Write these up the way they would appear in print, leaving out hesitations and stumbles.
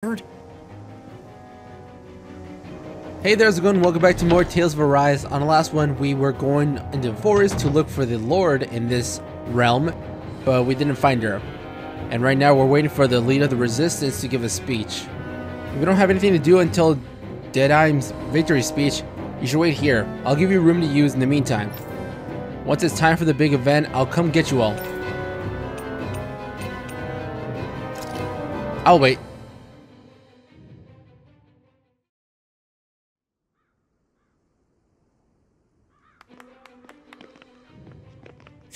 Hey there, how's it going? Welcome back to more Tales of Arise. On the last one, we were going into the forest to look for the Lord in this realm, but we didn't find her. And right now, we're waiting for the leader of the resistance to give a speech. We don't have anything to do until Deadheim's victory speech. You should wait here. I'll give you room to use in the meantime. Once it's time for the big event, I'll come get you all. I'll wait.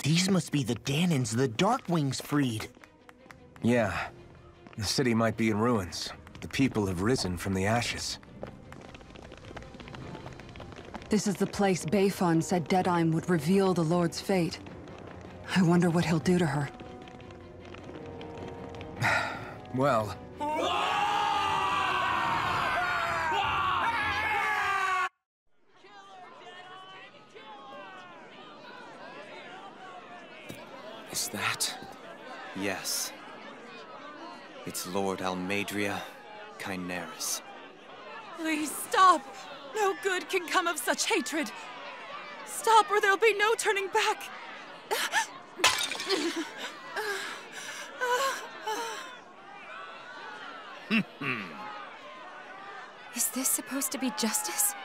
These must be the Dahnans the Darkwings freed. Yeah. The city might be in ruins. The people have risen from the ashes. This is the place Bayfon said Deadheim would reveal the Lord's fate. I wonder what he'll do to her. Well... Is that? Yes. It's Lord Almadria Kynaris. Please stop! No good can come of such hatred. Stop or there'll be no turning back. Is this supposed to be justice?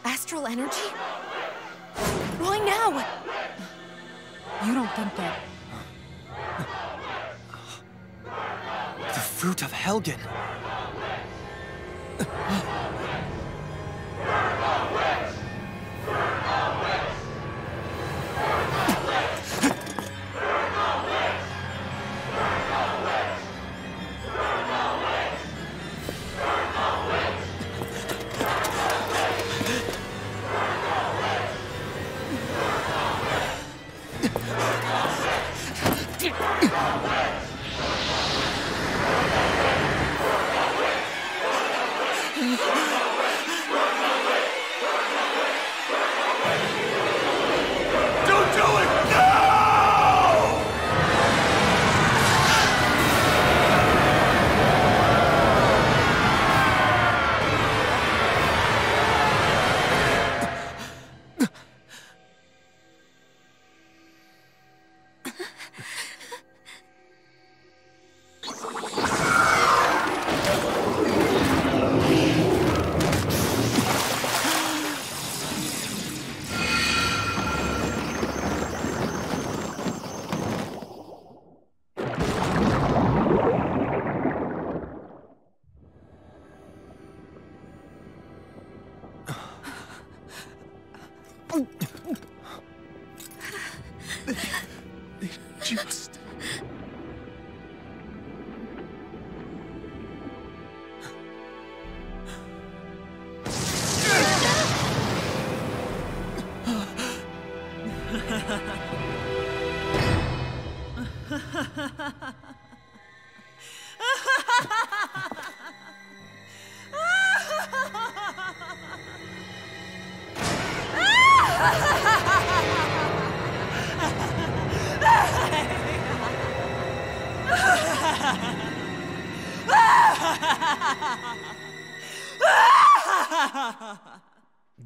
Astral energy? Why now? You don't think that... The fruit of Helgen.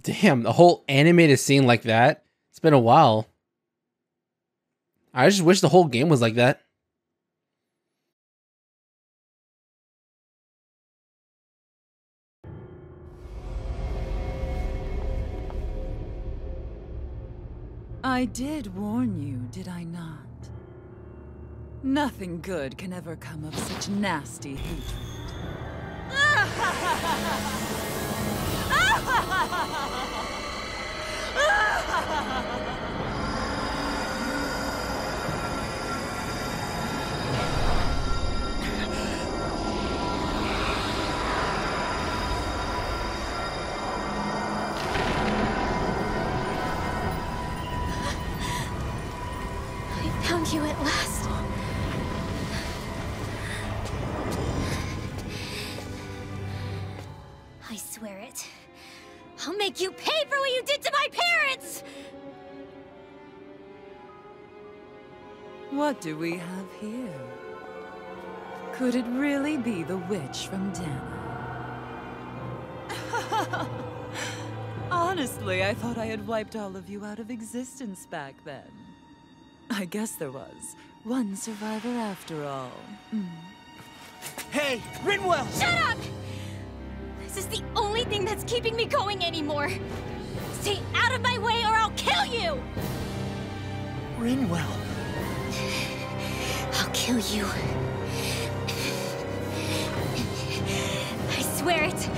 Damn, a whole animated scene like that. It's been a while. I just wish the whole game was like that. I did warn you, did I not? Nothing good can ever come of such nasty hatred. you at last. I swear it. I'll make you pay for what you did to my parents! What do we have here? Could it really be the witch from Dahna? Honestly, I thought I had wiped all of you out of existence back then. I guess there was one survivor after all. Hey, Rinwell! Shut up! This is the only thing that's keeping me going anymore. Stay out of my way or I'll kill you! Rinwell. I'll kill you. I swear it.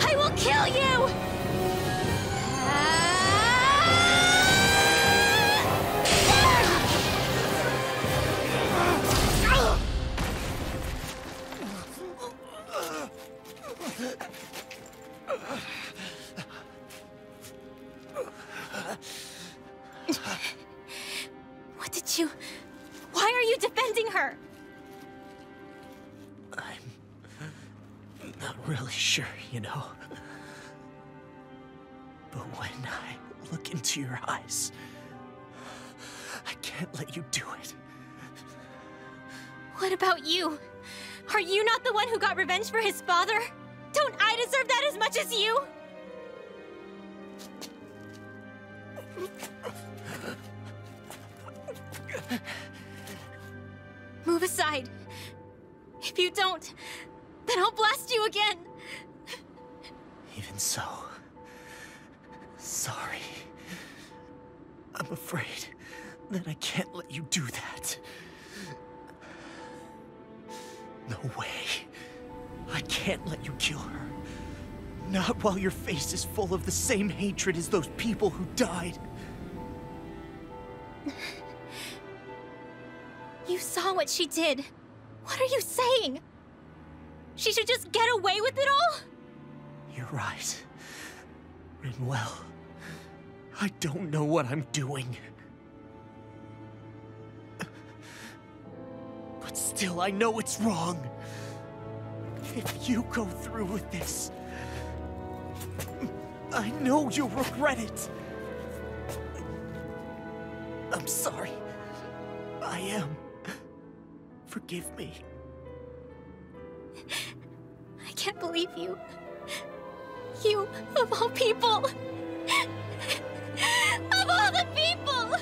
I will kill you! What did you... Why are you defending her? I'm not really sure, you know. But when I look into your eyes, I can't let you do it. What about you? Are you not the one who got revenge for his father? Don't I deserve that as much as you? Move aside. If you don't, then I'll blast you again. Even so, sorry. I'm afraid that I can't let you do that. No way. I can't let you kill her. Not while your face is full of the same hatred as those people who died. You saw what she did. What are you saying? She should just get away with it all? You're right. Rinwell. I don't know what I'm doing. But still, I know it's wrong. If you go through with this, I know you'll regret it. I'm sorry. I am. Forgive me. I can't believe you. You, of all people. Of all the people!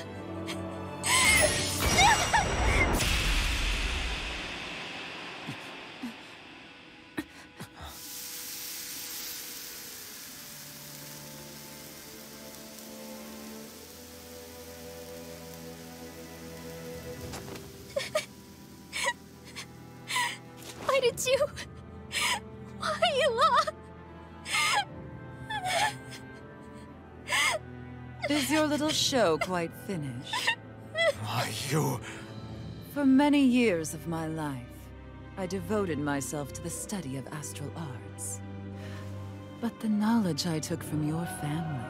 Why did you... Why, Ela? Is your little show quite finished? Why, you... For many years of my life, I devoted myself to the study of astral arts. But the knowledge I took from your family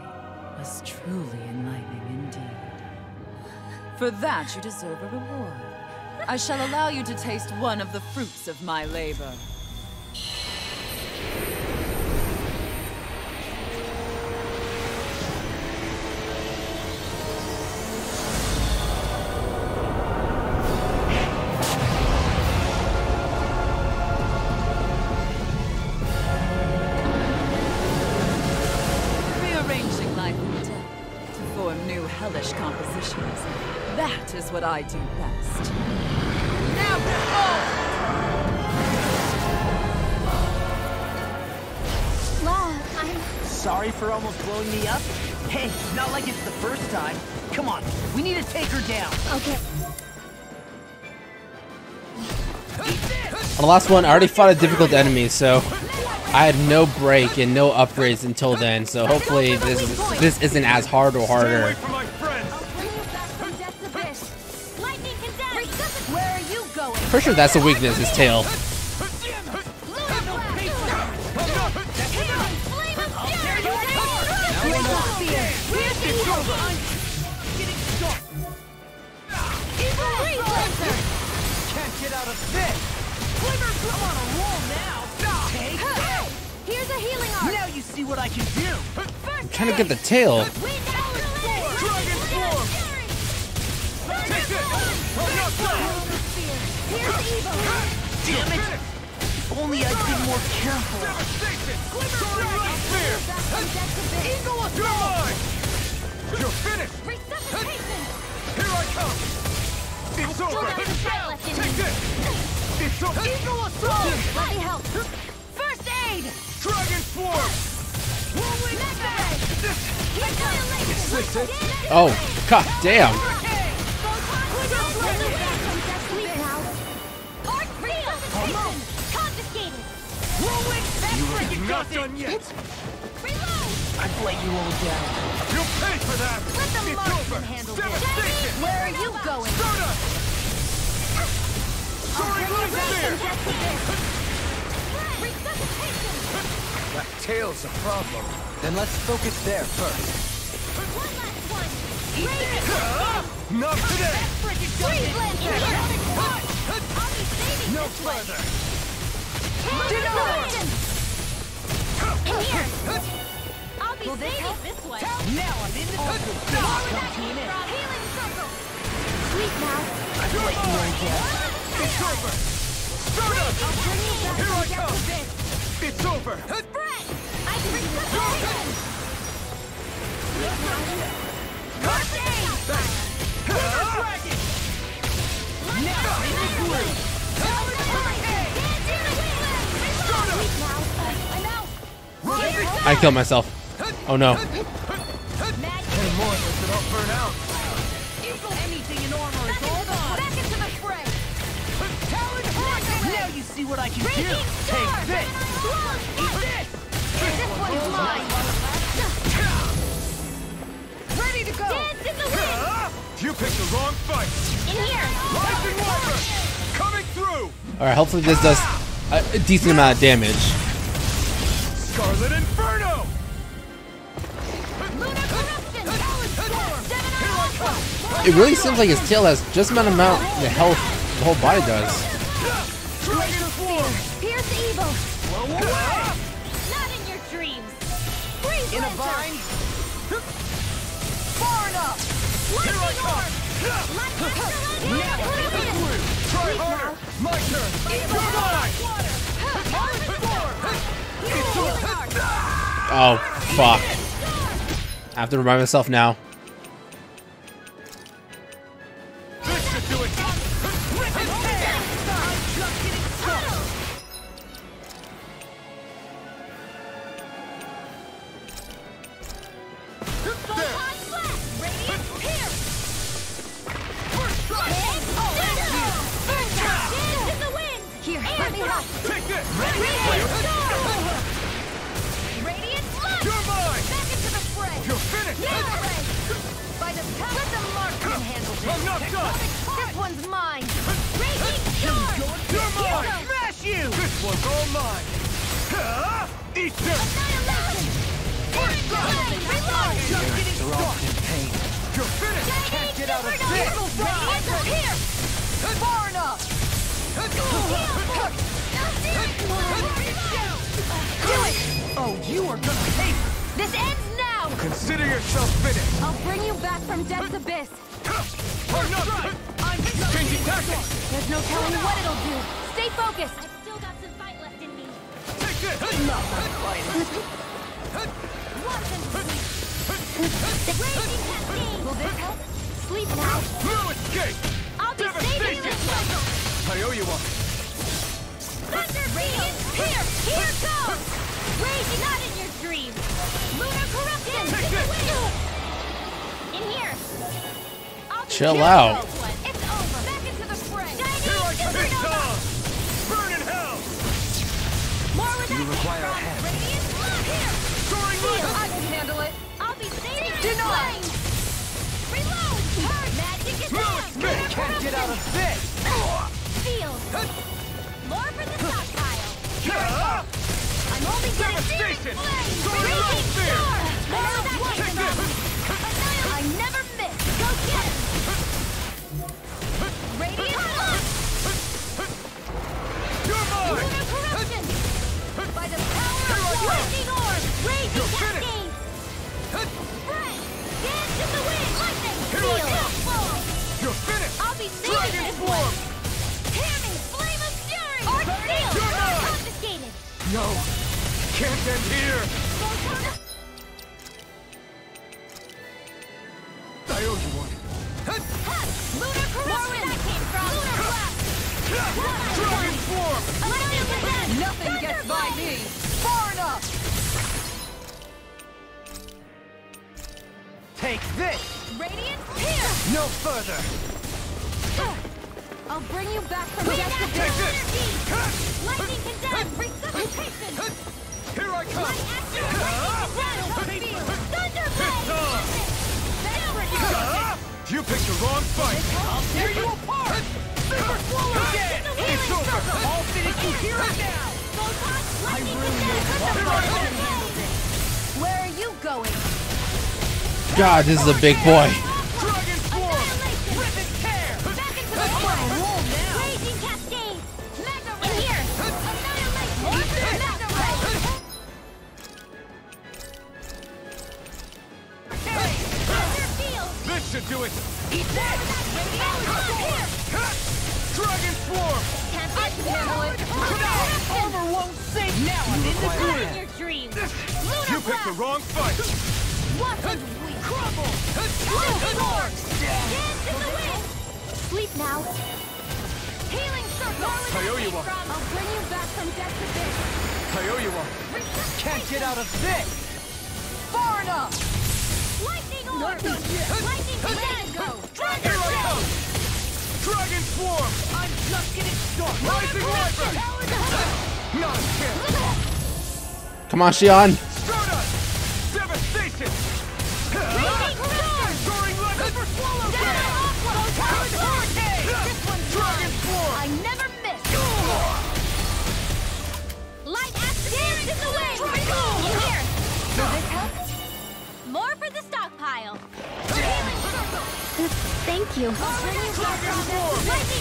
was truly enlightening indeed. For that, you deserve a reward. I shall allow you to taste one of the fruits of my labor. Rearranging life and death to form new hellish compositions. That is what I do best. Now Law, I'm... Sorry for almost blowing me up? Hey, not like it's the first time. Come on, we need to take her down. Okay. On the last one, I already fought a difficult enemy, so I had no break and no upgrades until then. So hopefully this isn't as hard or harder. Where are you going? Pretty sure that's a weakness, his tail. Evil I'm on a roll now. Take that. Here's a healing art. Now you see what I can do. I'm trying to get the tail. Dragon form. Take this. Here's evil. Damn it. If only I'd been more careful. Eagle You're finished. resuscitation. Here I come. It's Still over. got some fight left in Take me. this. It's over. Eagle assault. Let me help. First aid. Dragon form. Whirlwind smash. Annihilation. Oh, god damn. Sleep now. Art resuscitation. Confiscated. Whirlwind smash. Not done yet. Reload. I'd let you all down. You'll pay for that. Let the It's marksman over. handle this. Devastation. Where are you going? Dahna. Soaring spear. Resuscitation. That tail's a problem. Then let's focus there first. One last one. Not today. Freeze lance. I'll be saving No this one. further. Denied. In here. I'll be saving this one. Now I'm in the circle. Come team in. Healing circle. Sleep now. I'd let you all down. It's over. Dahna. I'll bring you back Here I from death come. to this. It's over. Spread. I can resuscitation. Sleep now. First aid. Dragon. Now in the groove. I killed myself. Oh no. Any more of this and I'll burn out. Anything in armor is all gone. Back into the fray. Now you see what I can do. Take this. Eat this. This one's mine. Ready to go. Dance in the wind. You picked the wrong fight. In here. Rising Wyvern. Coming through. Alright, hopefully this does a decent amount of damage. Scarlet Inferno. Lunar corruption. Seven Alpha. It really seems like his tail has just the amount of health the whole body does. Dragon form. Pierce evil. Blow away. Not in your dreams. Freeze In a lancer. bind. Far enough. Lightning orb. Light Now in the groove. Try harder. My turn. You're mine. Oh, fuck. I have to remind myself now. This should do it. Here, let me help. Take this. Radiant smash. You're mine. Back into the fray. You're finished. By the power, let the marksman handle this. I'm not done. This one's mine. Raging storm. You're mine. Smash you. This one's all mine. Eat this. Annihilation. Reload. Just getting started. In pain. You're finished. Can't get out of this. Radiant here. Far enough. Do it. Oh, you are gonna hate it. This ends now. Consider yourself finished. I'll bring you back from death's abyss. I'm not. I'm Changing tactics. There's no telling what it'll do. Stay focused. I've still got some fight left in me. Take this. not fighting. Raging cascade. Will this help? Sleep now. No escape. I'll be saving this one. I owe you one. Thunder Radiant here. Here goes. Raging not in your dreams. Lunar corruption. Take this. In here. I'll be Chill killing out. those ones. It's over. Back into the fray. Here I come. Big Tom. Burn in hell. More with that require a from hand. Radiant here. Soaring Heal. Wyvern. I can handle it. I'll be saving this Denied. flame. Reload. Hurt. Magic is down. Lunar Can't get out of this. Feel. More for the stockpile. I'm only getting Devastation. flame. Raging Raging spear. storm. Take this. I never miss. Go get it. Radiant launch. You're mine. go! Can't end here! I owe you one. Lunar corruption! That came from! Lunar blast! Dragon form! Nothing gets by me! Far enough! Take this! Radiant here! No further! I'll bring you back from death to Take this! Lightning condemn! Resuscitation! Here I come! Light action! Lightning condemn! Thunderblade! You picked the wrong fight! I'll tear you apart! Super swallow dead! It's over! I'll finish you here and now! Where are you going? God, this is a big boy. Dragon form! Rip and tear! Back into the forest! Raging cascade! Mega ray! Here! Annihilation! Mega ray! Thunder field! This should do it! Eat that! Dragon swarm! Can't handle it! Armor won't sink! Now I'm in the Not groove! in your dreams! You picked the wrong fight! What and we crumble! Dance in the wind! Sleep now! Healing circle! I owe you one. I'll bring you back from death to this! I owe you one. Can't get out of this! Far enough! Lightning orb! Lightning command go! Here I come! Dragon swarm! I'm just getting started! Rising Wyvern! Not a chance! Come on, Shionne. Stardust! Devastation! Raging storm! Soaring lightning for swallow! Dragon swarm! I never miss! Light accident in the wind! Here! Will this help? More for the stockpile! Healing circle! Thank you. Lightning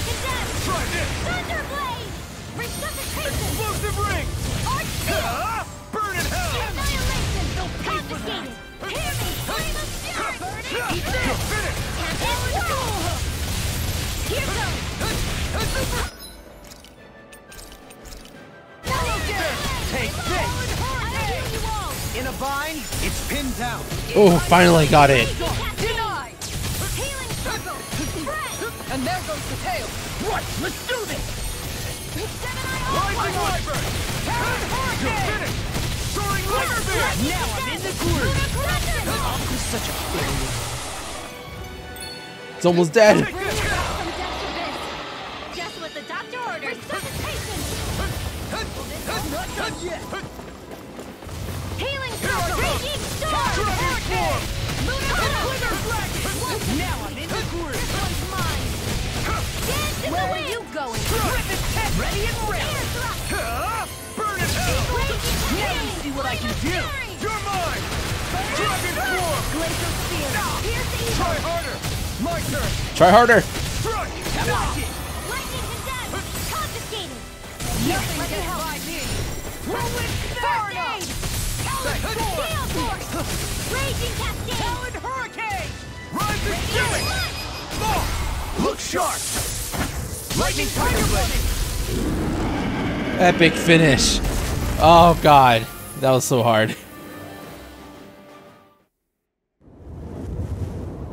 condemn! Try this! Thunderblade! Resuscitation! Explosive ring! Arch field! Burn in hell! Annihilation! Confiscated! Hear me! Flame of fury! You're finished! Can't handle! Here goes! Take this! In a vine, it's pinned down. Oh, finally got it. Denied! Healing circle! Press! And there goes the tail! What? Let's do this! Rising Wyvern! You're finished! Soaring lightning beam! Now I'm in the groove! I'm such a failure. It's almost dead. Take this! From death to this! Just what the doctor ordered! Resuscitation! Not done yet! Healing circle! Raging storm! Dragon swarm! Now I'm in the groove! This one's mine! Dance in the wind! Where are you going? Rip it, Ted! Ready and ready! Air thrust! Burn in hell! Raging Now you cascade! see what I can do! You're mine! Dragon swarm! Glacial spear! Pierce evil! Try harder! My turn! Try harder. Strike! Lightning condemned! Confiscated! Nothing gets by me! Far enough! Gale force! Raging cascade! Talon hurricane! Rising fury! Oh, look sharp! Lightning tiger blade! Epic finish. Oh, God. That was so hard.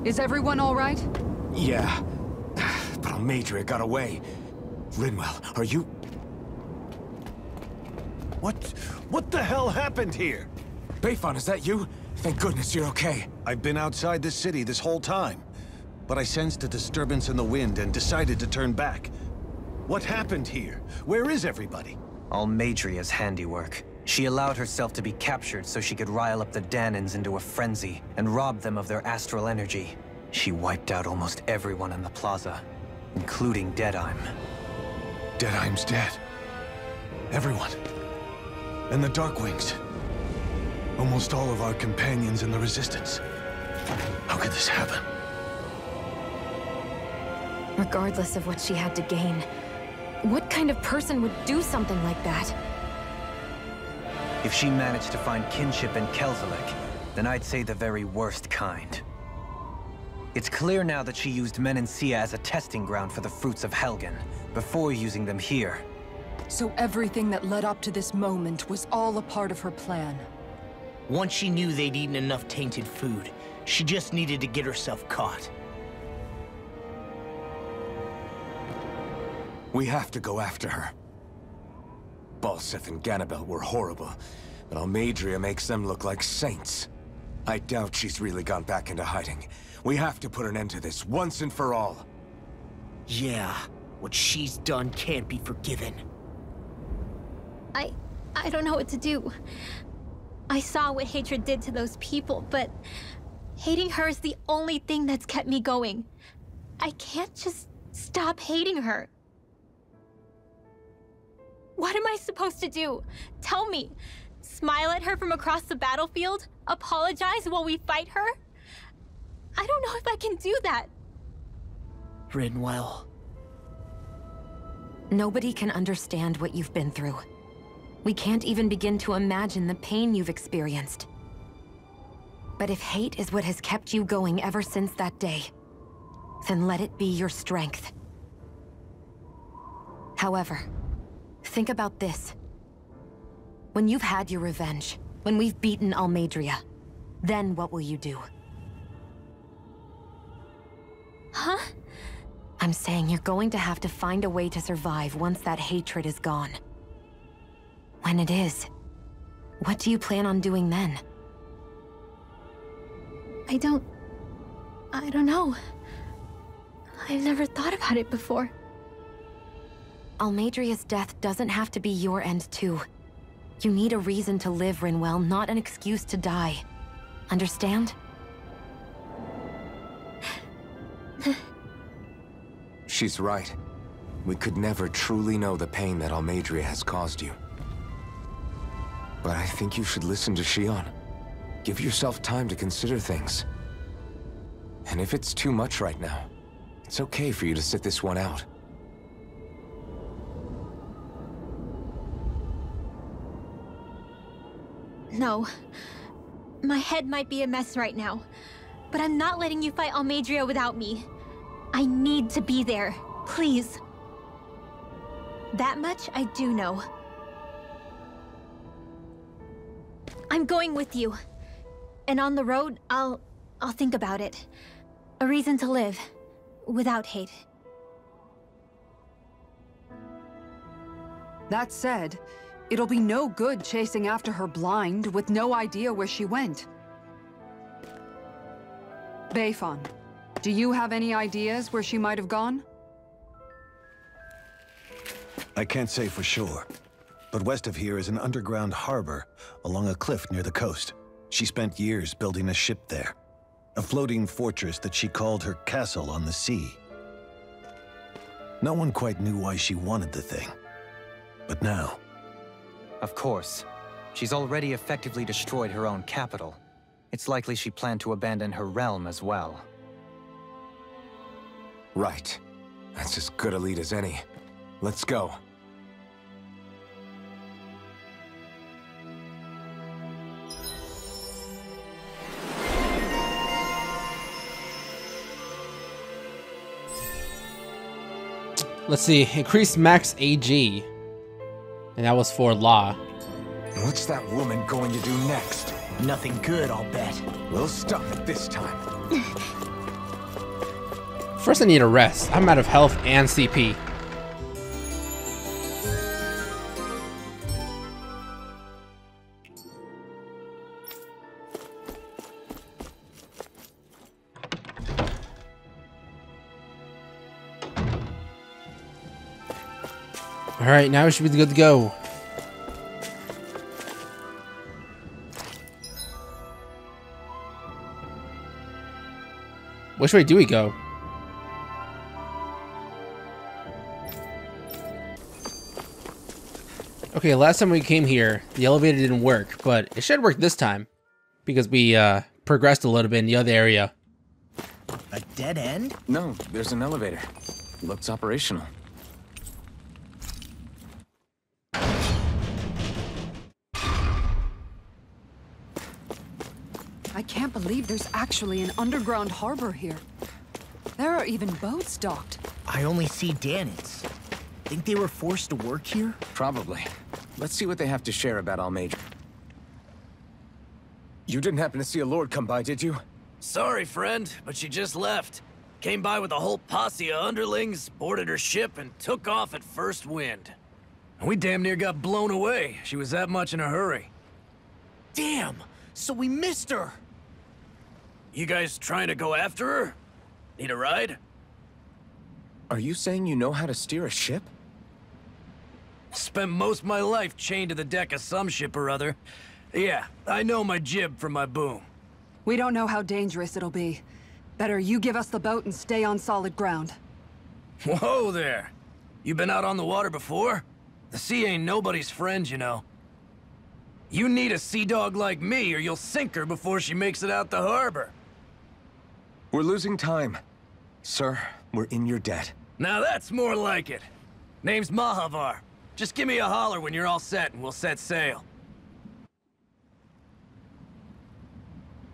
Is everyone all right? Yeah, but Almadria got away. Rinwell, are you... What the hell happened here? Bayfon, is that you? Thank goodness you're okay. I've been outside the city this whole time, but I sensed a disturbance in the wind and decided to turn back. What happened here? Where is everybody? Almadria's handiwork. She allowed herself to be captured so she could rile up the Dahnans into a frenzy and rob them of their astral energy. She wiped out almost everyone in the plaza, including Deadheim. Deadheim's dead. Everyone. And the Darkwings. Almost all of our companions in the Resistance. How could this happen? Regardless of what she had to gain, what kind of person would do something like that? If she managed to find kinship in Kelzelik, then I'd say the very worst kind. It's clear now that she used Menancia as a testing ground for the fruits of Helgen, before using them here. So everything that led up to this moment was all a part of her plan. Once she knew they'd eaten enough tainted food, she just needed to get herself caught. We have to go after her. Balseth and Ganabel were horrible, but Almeidrea makes them look like saints. I doubt she's really gone back into hiding. We have to put an end to this, once and for all. Yeah, what she's done can't be forgiven. I don't know what to do. I saw what hatred did to those people, but hating her is the only thing that's kept me going. I can't just stop hating her. What am I supposed to do? Tell me. Smile at her from across the battlefield? Apologize while we fight her? I don't know if I can do that. Rinwell. Nobody can understand what you've been through. We can't even begin to imagine the pain you've experienced. But if hate is what has kept you going ever since that day, then let it be your strength. However, think about this. When you've had your revenge, when we've beaten Almeidrea, then what will you do? Huh? I'm saying you're going to have to find a way to survive once that hatred is gone. When it is, what do you plan on doing then? I don't know. I've never thought about it before. Almeidrea's death doesn't have to be your end too. You need a reason to live, Rinwell, not an excuse to die. Understand? She's right. We could never truly know the pain that Almeidrea has caused you. But I think you should listen to Shionne. Give yourself time to consider things. And if it's too much right now, it's okay for you to sit this one out. No. My head might be a mess right now, but I'm not letting you fight Almeidrea without me. I need to be there. Please. That much I do know. I'm going with you. And on the road, I'll think about it. A reason to live. Without hate. That said, it'll be no good chasing after her blind with no idea where she went. Bayfon, do you have any ideas where she might have gone? I can't say for sure, but west of here is an underground harbor along a cliff near the coast. She spent years building a ship there, a floating fortress that she called her castle on the sea. No one quite knew why she wanted the thing, but now... Of course. She's already effectively destroyed her own capital. It's likely she planned to abandon her realm as well. Right. That's as good a lead as any. Let's go. Let's see, increase max AG. And that was for Law. What's that woman going to do next? Nothing good, I'll bet. We'll stop it this time. First I need a rest. I'm out of health and CP. Alright, now we should be good to go. Which way do we go? Okay, last time we came here, the elevator didn't work, but it should work this time. Because we progressed a little bit in the other area. A dead end? No, there's an elevator. Looks operational. I can't believe there's actually an underground harbor here. There are even boats docked. I only see Dahnans. Think they were forced to work here? Probably. Let's see what they have to share about Almeida. You didn't happen to see a lord come by, did you? Sorry, friend, but she just left. Came by with a whole posse of underlings, boarded her ship, and took off at first wind. We damn near got blown away. She was that much in a hurry. Damn! So we missed her! You guys trying to go after her? Need a ride? Are you saying you know how to steer a ship? Spent most of my life chained to the deck of some ship or other. Yeah, I know my jib from my boom. We don't know how dangerous it'll be. Better you give us the boat and stay on solid ground. Whoa there! You been out on the water before? The sea ain't nobody's friend, you know. You need a sea dog like me or you'll sink her before she makes it out the harbor. We're losing time. Sir, we're in your debt. Now that's more like it. Name's Mahavar. Just give me a holler when you're all set and we'll set sail.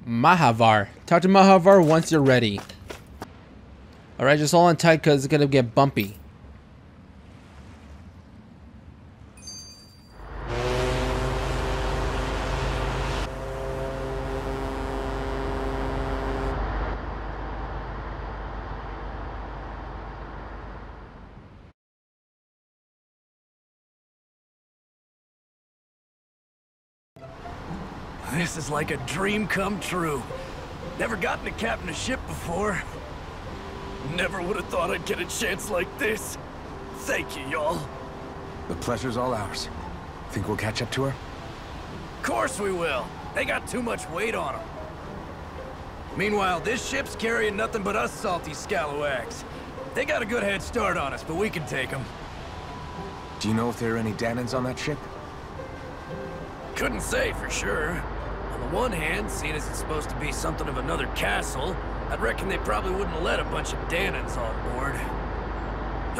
Mahavar. Talk to Mahavar once you're ready. Alright, just hold on tight because it's gonna get bumpy. This is like a dream come true. Never gotten to captain a ship before. Never would have thought I'd get a chance like this. Thank you, y'all. The pleasure's all ours. Think we'll catch up to her? Course we will. They got too much weight on them. Meanwhile, this ship's carrying nothing but us salty scalawags. They got a good head start on us, but we can take them. Do you know if there are any Dahnans on that ship? Couldn't say for sure. On the one hand, seeing as it's supposed to be something of another castle, I'd reckon they probably wouldn't let a bunch of Dahnans on board.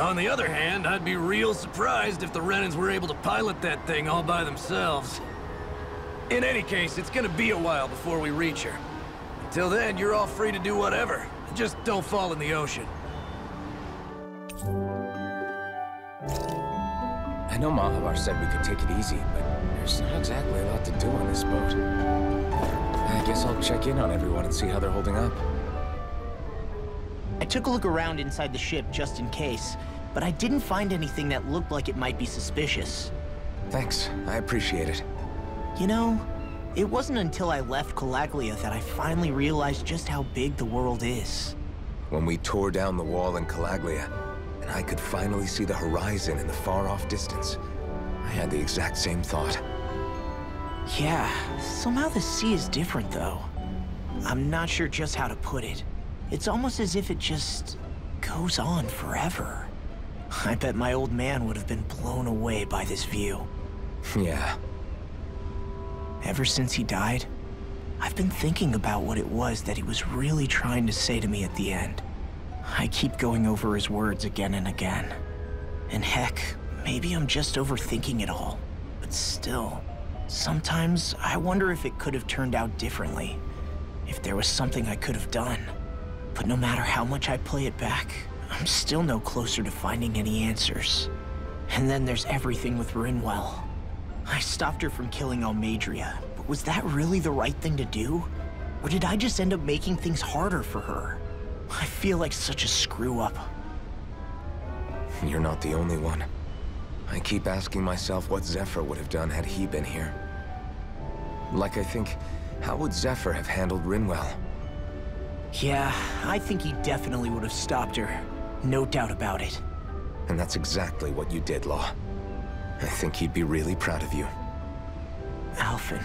On the other hand, I'd be real surprised if the Renans were able to pilot that thing all by themselves. In any case, it's gonna be a while before we reach her. Until then, you're all free to do whatever. Just don't fall in the ocean. I know Mahavar said we could take it easy, but there's not exactly a lot to do on this boat. I guess I'll check in on everyone and see how they're holding up. I took a look around inside the ship just in case, but I didn't find anything that looked like it might be suspicious. Thanks, I appreciate it. You know, it wasn't until I left Qalaglia that I finally realized just how big the world is. When we tore down the wall in Qalaglia, and I could finally see the horizon in the far-off distance, I had the exact same thought. Yeah, somehow the sea is different though. I'm not sure just how to put it. It's almost as if it just goes on forever. I bet my old man would have been blown away by this view. Yeah. Ever since he died, I've been thinking about what it was that he was really trying to say to me at the end. I keep going over his words again and again. And heck, maybe I'm just overthinking it all. But still, sometimes I wonder if it could have turned out differently. If there was something I could have done. But no matter how much I play it back, I'm still no closer to finding any answers. And then there's everything with Rinwell. I stopped her from killing Almeida, but was that really the right thing to do? Or did I just end up making things harder for her? I feel like such a screw-up. You're not the only one. I keep asking myself what Zephyr would have done had he been here. Like I think, how would Zephyr have handled Rinwell? Yeah, I think he definitely would have stopped her. No doubt about it. And that's exactly what you did, Law. I think he'd be really proud of you. Alphen.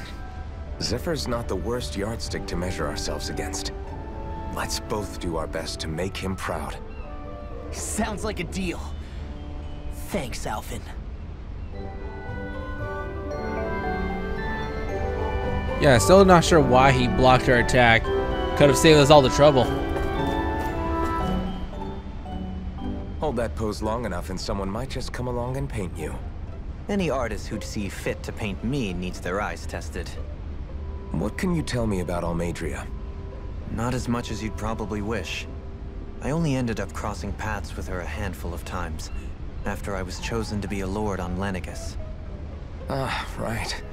Zephyr's not the worst yardstick to measure ourselves against. Let's both do our best to make him proud. Sounds like a deal. Thanks, Alphen. Yeah, still not sure why he blocked her attack. Could have saved us all the trouble. Hold that pose long enough and someone might just come along and paint you. Any artist who'd see fit to paint me needs their eyes tested. What can you tell me about Almeida? Not as much as you'd probably wish. I only ended up crossing paths with her a handful of times. after I was chosen to be a lord on Lenegis. Ah, right.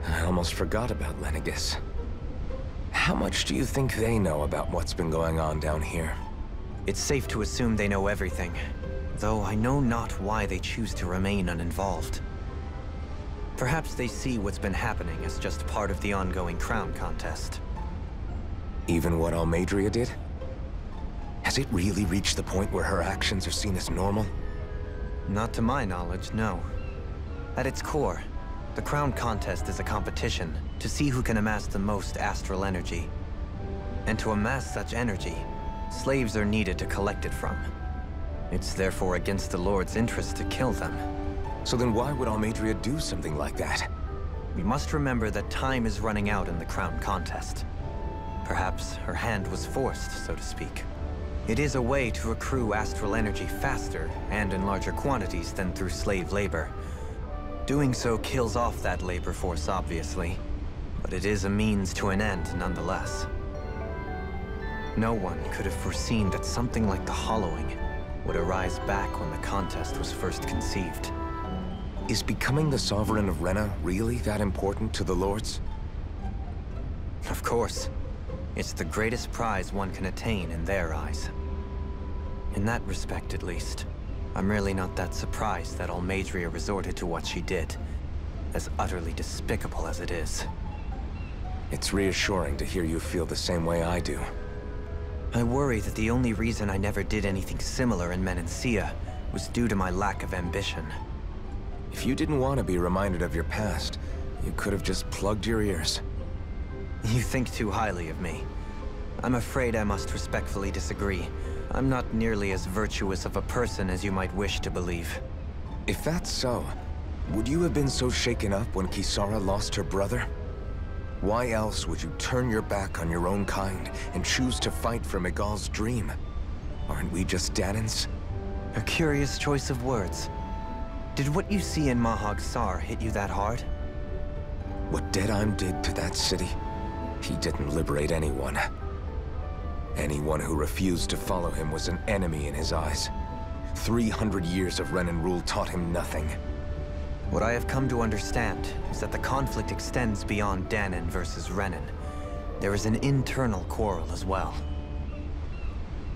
I almost forgot about Lenegis. How much do you think they know about what's been going on down here? It's safe to assume they know everything, though I know not why they choose to remain uninvolved. Perhaps they see what's been happening as just part of the ongoing crown contest. Even what Almeidrea did? Has it really reached the point where her actions are seen as normal? Not to my knowledge, no. At its core, the crown contest is a competition to see who can amass the most astral energy. And to amass such energy, slaves are needed to collect it from. It's therefore against the Lord's interest to kill them. So then why would Almeidrea do something like that? We must remember that time is running out in the crown contest. Perhaps her hand was forced, so to speak. It is a way to accrue astral energy faster and in larger quantities than through slave labor. Doing so kills off that labor force, obviously, but it is a means to an end nonetheless. No one could have foreseen that something like the Hollowing would arise back when the contest was first conceived. Is becoming the Sovereign of Rena really that important to the Lords? Of course. It's the greatest prize one can attain in their eyes. In that respect, at least, I'm really not that surprised that Almeidrea resorted to what she did, as utterly despicable as it is. It's reassuring to hear you feel the same way I do. I worry that the only reason I never did anything similar in Menancia was due to my lack of ambition. If you didn't want to be reminded of your past, you could have just plugged your ears. You think too highly of me. I'm afraid I must respectfully disagree. I'm not nearly as virtuous of a person as you might wish to believe. If that's so, would you have been so shaken up when Kisara lost her brother? Why else would you turn your back on your own kind and choose to fight for Miguel's dream? Aren't we just Dahnans? A curious choice of words. Did what you see in Mahag Sar hit you that hard? What Deadheim did to that city, he didn't liberate anyone. Anyone who refused to follow him was an enemy in his eyes. 300 years of Renan rule taught him nothing. What I have come to understand is that the conflict extends beyond Dahnan versus Renan. There is an internal quarrel as well.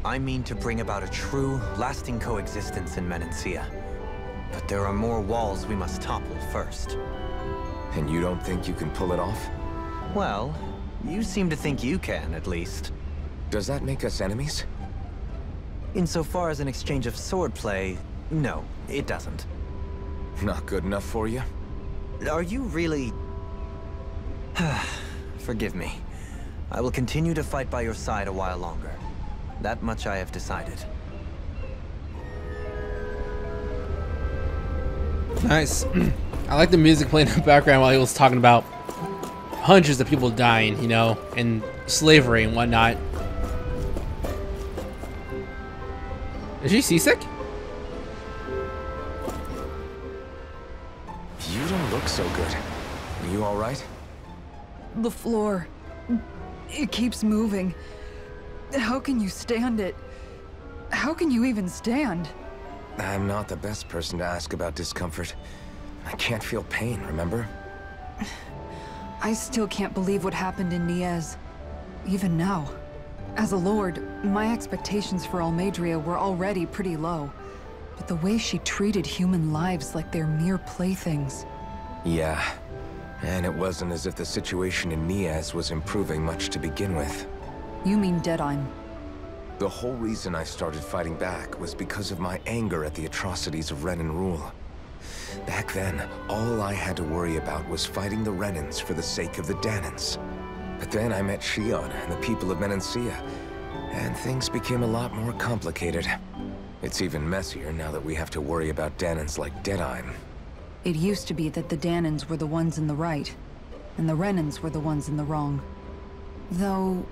I mean to bring about a true, lasting coexistence in Menancia. But there are more walls we must topple first. And you don't think you can pull it off? Well, you seem to think you can, at least. Does that make us enemies? Insofar as an exchange of swordplay, no, it doesn't. Not good enough for you? Are you really... Forgive me. I will continue to fight by your side a while longer. That much I have decided. Nice. I like the music playing in the background while he was talking about hundreds of people dying, you know, and slavery and whatnot. Is she seasick? You don't look so good. Are you all right? The floor. It keeps moving. How can you stand it? How can you even stand? I'm not the best person to ask about discomfort. I can't feel pain, remember? I still can't believe what happened in Niez. Even now. As a lord, my expectations for Almeidrea were already pretty low. But the way she treated human lives like they're mere playthings. Yeah. And it wasn't as if the situation in Niez was improving much to begin with. You mean Deadheim? The whole reason I started fighting back was because of my anger at the atrocities of Renan rule. Back then, all I had to worry about was fighting the Renans for the sake of the Dahnans. But then I met Shionne and the people of Menancia, and things became a lot more complicated. It's even messier now that we have to worry about Dahnans like Deadheim. It used to be that the Dahnans were the ones in the right, and the Renans were the ones in the wrong. Though,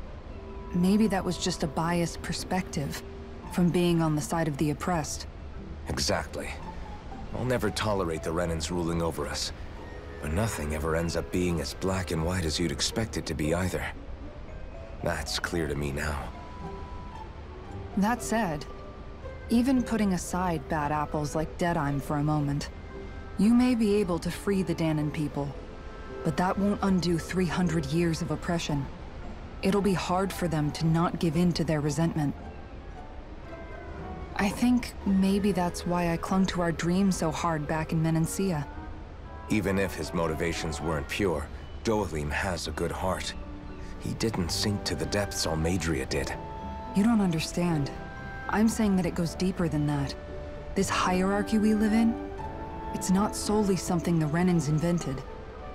maybe that was just a biased perspective from being on the side of the oppressed. Exactly. I'll never tolerate the Renans ruling over us. But nothing ever ends up being as black and white as you'd expect it to be either. That's clear to me now. That said, Even putting aside bad apples like Deadheim for a moment, you may be able to free the Dahnan people, but that won't undo 300 years of oppression. It'll be hard for them to not give in to their resentment. I think maybe that's why I clung to our dream so hard back in Menancia. Even if his motivations weren't pure, Dohalim has a good heart. He didn't sink to the depths Almeidrea did. You don't understand. I'm saying that it goes deeper than that. This hierarchy we live in, it's not solely something the Renans invented.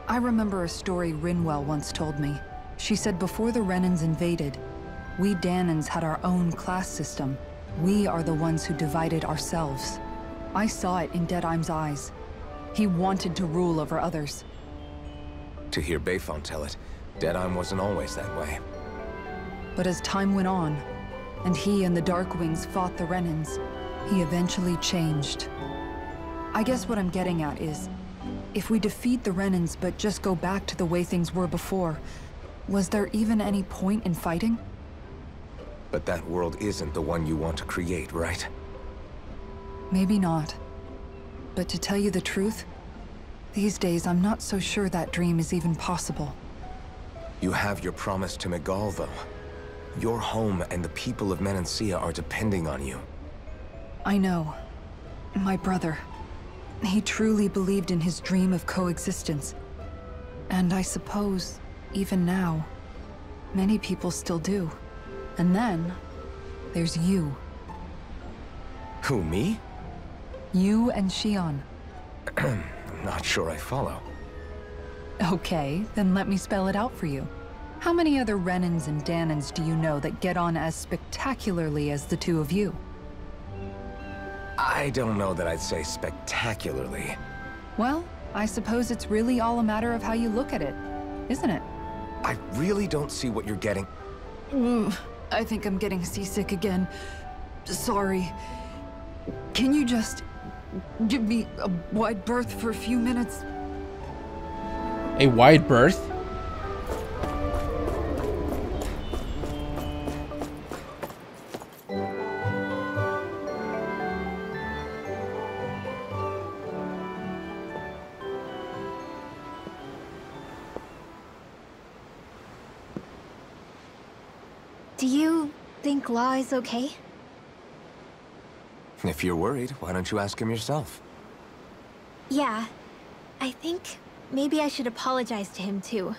I remember a story Rinwell once told me. She said before the Renans invaded, we Dahnans had our own class system. We are the ones who divided ourselves. I saw it in Deadheim's eyes. He wanted to rule over others. To hear Bayfon tell it, Deadheim wasn't always that way. But as time went on, and he and the Darkwings fought the Renans, he eventually changed. I guess what I'm getting at is, if we defeat the Renans but just go back to the way things were before, was there even any point in fighting? But that world isn't the one you want to create, right? Maybe not. But to tell you the truth, these days I'm not so sure that dream is even possible. You have your promise to Megal, though. Your home and the people of Menancia are depending on you. I know. My brother. He truly believed in his dream of coexistence. And I suppose, even now, many people still do. And then, there's you. Who, me? You and Shionne. I'm not sure I follow. Okay, then let me spell it out for you. How many other Renans and Dahnans do you know that get on as spectacularly as the two of you? I don't know that I'd say spectacularly. Well, I suppose it's really all a matter of how you look at it, isn't it? I really don't see what you're getting. I think I'm getting seasick again. Sorry. Can you just give me a wide berth for a few minutes? A wide berth? Do you think Law is okay? If you're worried, why don't you ask him yourself? Yeah. I think maybe I should apologize to him too.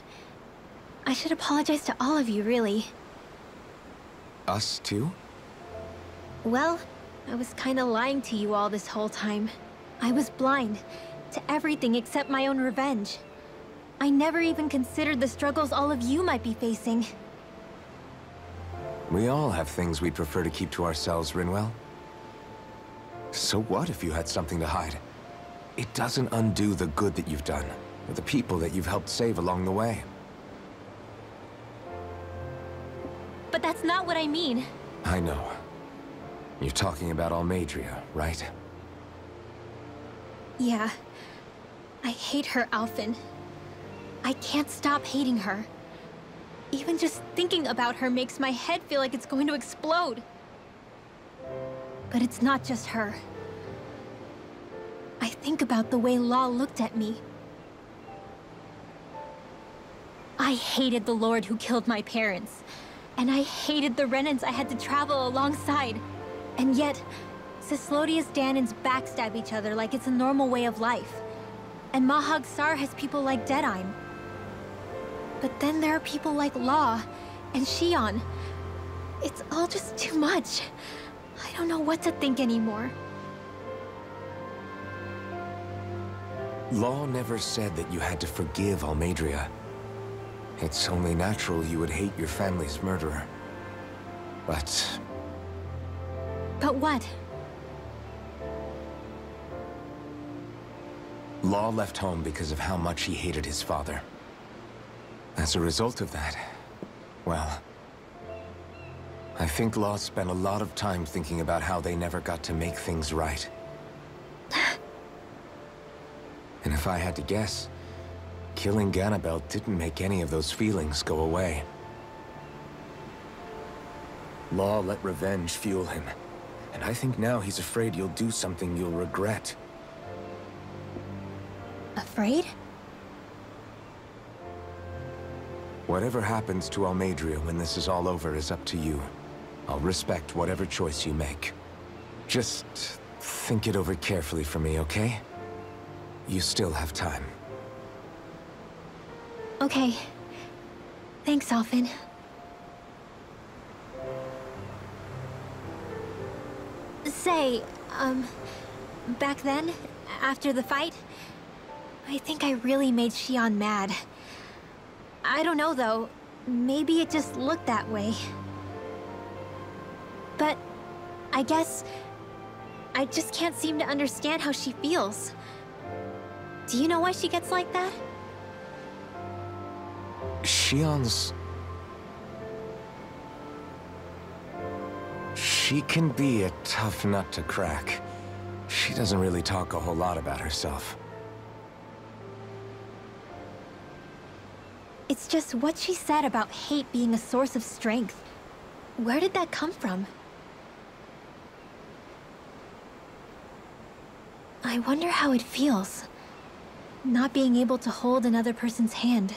I should apologize to all of you, really. Us too? Well, I was kinda lying to you all this whole time. I was blind to everything except my own revenge. I never even considered the struggles all of you might be facing. We all have things we'd prefer to keep to ourselves, Rinwell. So what if you had something to hide? It doesn't undo the good that you've done, or the people that you've helped save along the way. But that's not what I mean. I know. You're talking about Almeidrea, right? Yeah. I hate her, Alphen. I can't stop hating her. Even just thinking about her makes my head feel like it's going to explode. But it's not just her. I think about the way Law looked at me. I hated the Lord who killed my parents. And I hated the Renans I had to travel alongside. And yet, Cislodia's Dahnans backstab each other like it's a normal way of life. And Mahag Sar has people like Deadheim. But then there are people like Law and Shionne. It's all just too much. I don't know what to think anymore. Law never said that you had to forgive Almeidrea. It's only natural you would hate your family's murderer. But what? Law left home because of how much he hated his father. As a result of that, well, I think Law spent a lot of time thinking about how they never got to make things right. And if I had to guess, killing Ganabel didn't make any of those feelings go away. Law let revenge fuel him, And I think now he's afraid you'll do something you'll regret. Afraid? Whatever happens to Almeidrea when this is all over is up to you. I'll respect whatever choice you make. Just think it over carefully for me, okay? You still have time. Okay. Thanks, Alphen. Say, back then, after the fight, I think I really made Shionne mad. I don't know, though. Maybe it just looked that way. But I guess I just can't seem to understand how she feels. Do you know why she gets like that? Shionne's... She can be a tough nut to crack. She doesn't really talk a whole lot about herself. It's just what she said about hate being a source of strength. Where did that come from? I wonder how it feels, not being able to hold another person's hand.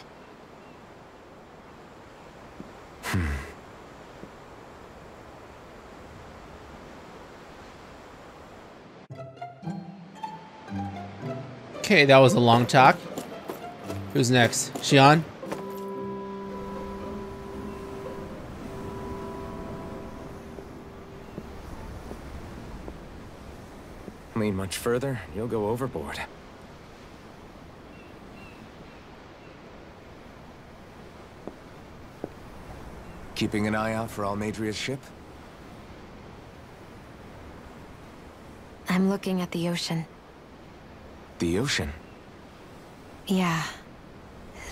Okay, that was a long talk. Who's next? Shionne? Lean much further, you'll go overboard. Keeping an eye out for Almeidrea's ship? I'm looking at the ocean. The ocean? Yeah.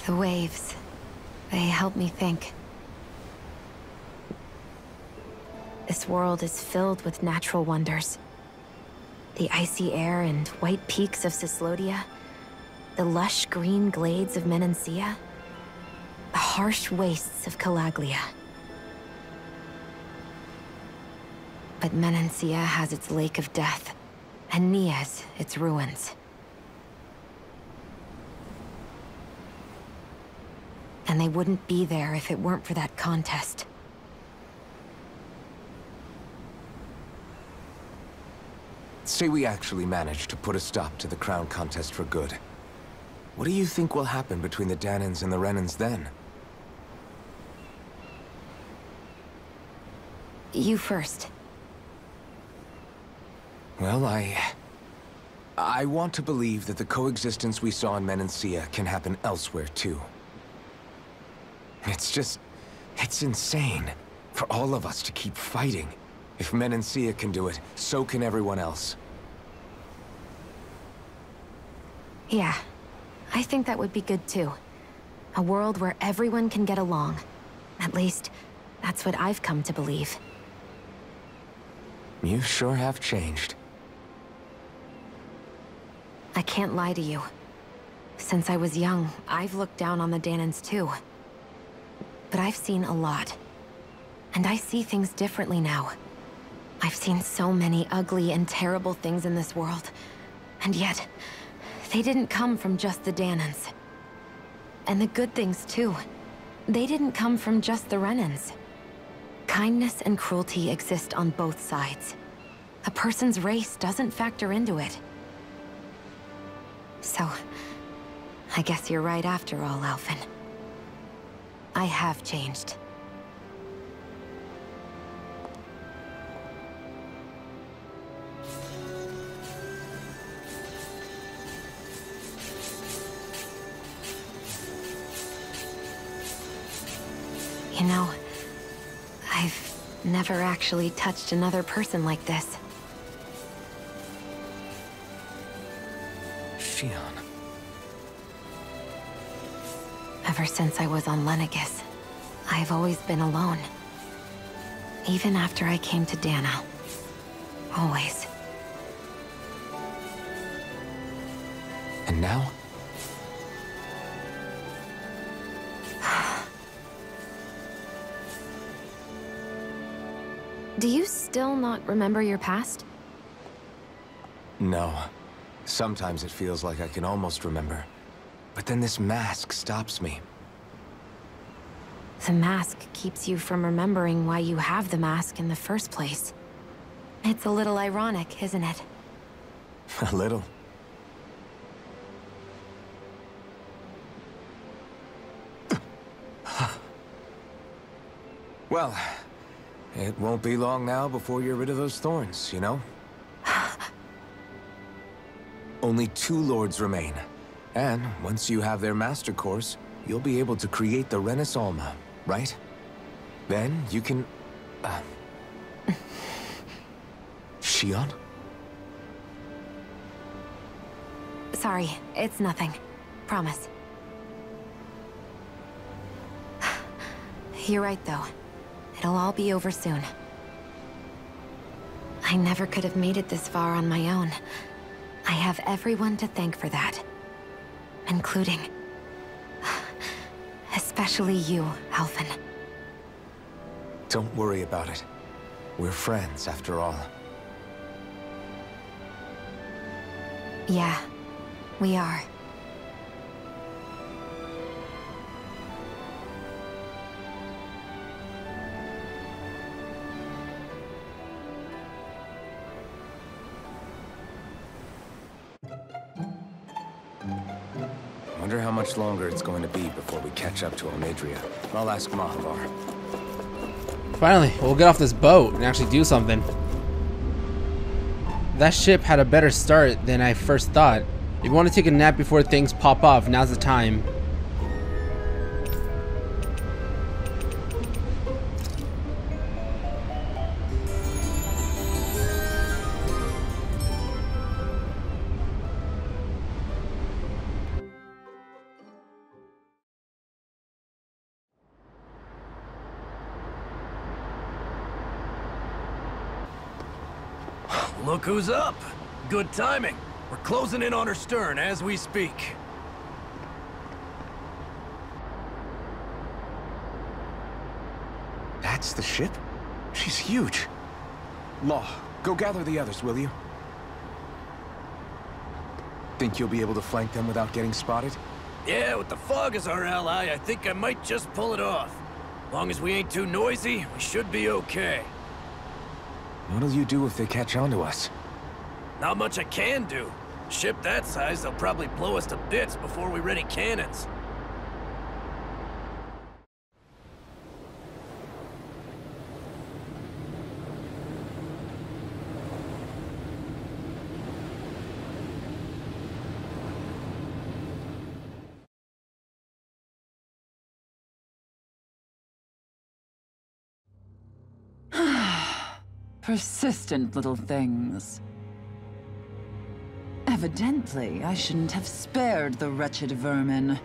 The waves. They help me think. This world is filled with natural wonders. The icy air and white peaks of Cislodia, the lush green glades of Menancia, the harsh wastes of Calaglia. But Menancia has its Lake of Death, and Nias its ruins. And they wouldn't be there if it weren't for that contest. Say we actually manage to put a stop to the crown contest for good. What do you think will happen between the Dahnans and the Renans then? You first. Well, I want to believe that the coexistence we saw in Menancia can happen elsewhere, too. It's insane for all of us to keep fighting. If Menancia can do it, so can everyone else. Yeah, I think that would be good too. A world where everyone can get along. At least, that's what I've come to believe. You sure have changed. I can't lie to you. Since I was young, I've looked down on the Dahnans too. But I've seen a lot. And I see things differently now. I've seen so many ugly and terrible things in this world. And yet, they didn't come from just the Dahnans. And the good things too. They didn't come from just the Renans. Kindness and cruelty exist on both sides. A person's race doesn't factor into it. So, I guess you're right after all, Alphen. I have changed. You know, I've never actually touched another person like this. Shionne. Ever since I was on Lenegis, I've always been alone. Even after I came to Dahna. Always. And now? Do you still still not remember your past? No. Sometimes it feels like I can almost remember. But then this mask stops me. The mask keeps you from remembering why you have the mask in the first place. It's a little ironic, isn't it? A little. Well, it won't be long now before you're rid of those thorns, you know? Only 2 lords remain. And once you have their master course, you'll be able to create the Renaissance, right? Then you can... Shionne? Sorry, it's nothing. Promise. You're right, though. It'll all be over soon. I never could have made it this far on my own. I have everyone to thank for that. Including... especially you, Alphen. Don't worry about it. We're friends, after all. Yeah, we are. Wonder how much longer it's going to be before we catch up to Almeidrea. I'll ask Mahavar. Finally, we'll get off this boat and actually do something. That ship had a better start than I first thought. If you want to take a nap before things pop off, now's the time. Look who's up. Good timing. We're closing in on her stern as we speak. That's the ship? She's huge. Law, go gather the others, will you? Think you'll be able to flank them without getting spotted? Yeah, with the fog as our ally, I think I might just pull it off. Long as we ain't too noisy, we should be okay. What'll you do if they catch on to us? Not much I can do. Ship that size, they'll probably blow us to bits before we ready cannons. Persistent little things. Evidently, I shouldn't have spared the wretched vermin.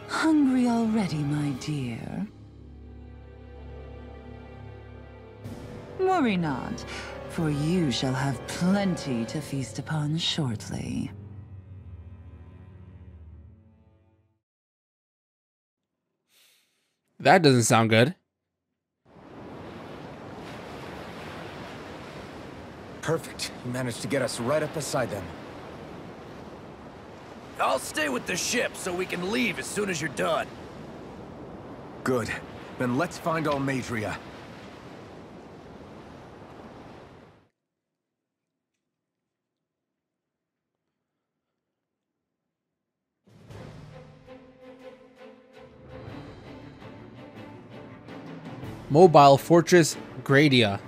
Hungry already, my dear? Worry not, for you shall have plenty to feast upon shortly. That doesn't sound good. Perfect. You managed to get us right up beside them. I'll stay with the ship so we can leave as soon as you're done. Good. Then let's find Almeidrea. Mobile Fortress Gradia.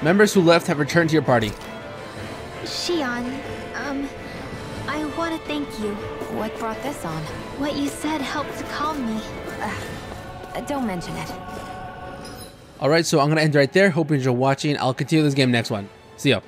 Members who left have returned to your party. Shionne, I want to thank you. What brought this on? What you said helped to calm me. Don't mention it. Alright, so I'm going to end right there. Hope you enjoyed watching. I'll continue this game next one. See ya.